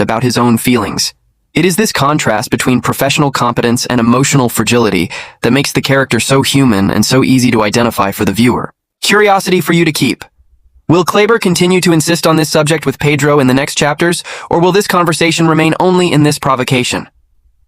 about his own feelings. It is this contrast between professional competence and emotional fragility that makes the character so human and so easy to identify for the viewer. Curiosity for you to keep. Will Kleber continue to insist on this subject with Pedro in the next chapters, or will this conversation remain only in this provocation?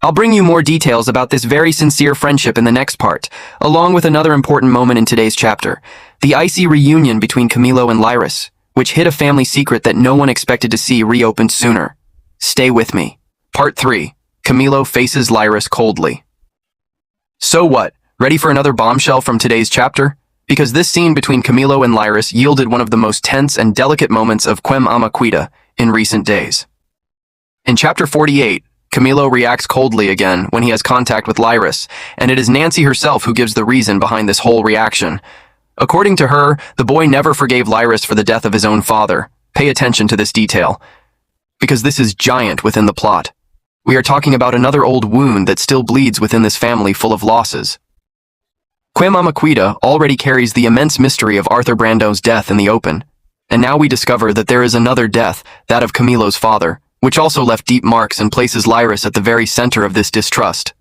I'll bring you more details about this very sincere friendship in the next part, along with another important moment in today's chapter, the icy reunion between Camilo and Lyris, which hid a family secret that no one expected to see reopened sooner. Stay with me. Part 3. Camilo faces Lyris coldly. So what? Ready for another bombshell from today's chapter? Because this scene between Camilo and Lyris yielded one of the most tense and delicate moments of Quem Amaquita in recent days. In chapter 48, Camilo reacts coldly again when he has contact with Lyris, and it is Nancy herself who gives the reason behind this whole reaction. According to her, the boy never forgave Lyris for the death of his own father. Pay attention to this detail, because this is giant within the plot. We are talking about another old wound that still bleeds within this family full of losses. Quem Amaquita already carries the immense mystery of Arthur Brando's death in the open, and now we discover that there is another death, that of Camilo's father, which also left deep marks and places Lyris at the very center of this distrust.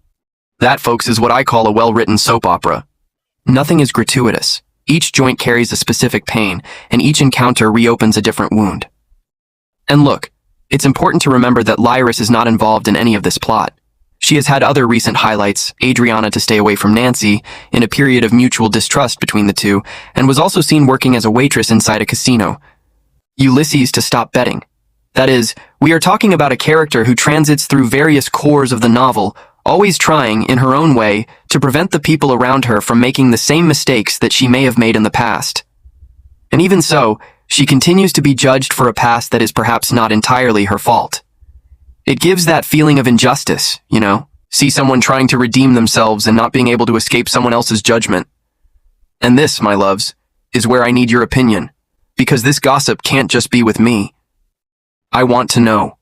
That, folks, is what I call a well-written soap opera. Nothing is gratuitous. Each joint carries a specific pain, and each encounter reopens a different wound. And look, it's important to remember that Lyris is not involved in any of this plot. She has had other recent highlights, Adriana to stay away from Nancy, in a period of mutual distrust between the two, and was also seen working as a waitress inside a casino. Ulysses to stop betting. That is, we are talking about a character who transits through various cores of the novel, always trying, in her own way, to prevent the people around her from making the same mistakes that she may have made in the past. And even so, she continues to be judged for a past that is perhaps not entirely her fault. It gives that feeling of injustice, you know? See someone trying to redeem themselves and not being able to escape someone else's judgment. And this, my loves, is where I need your opinion, because this gossip can't just be with me. I want to know.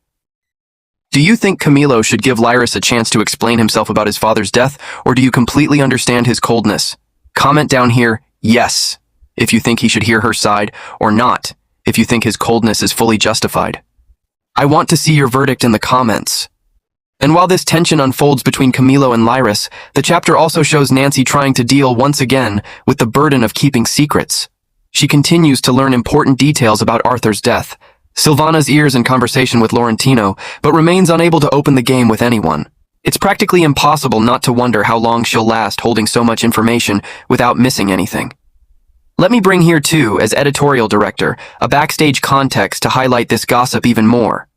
Do you think Camilo should give Lyris a chance to explain himself about his father's death, or do you completely understand his coldness? Comment down here, yes, if you think he should hear her side, or not, if you think his coldness is fully justified. I want to see your verdict in the comments. And while this tension unfolds between Camilo and Lyris, the chapter also shows Nancy trying to deal once again with the burden of keeping secrets. She continues to learn important details about Arthur's death, Silvana's ears in conversation with Laurentino, but remains unable to open the game with anyone. It's practically impossible not to wonder how long she'll last holding so much information without missing anything. Let me bring here too, as editorial director, a backstage context to highlight this gossip even more.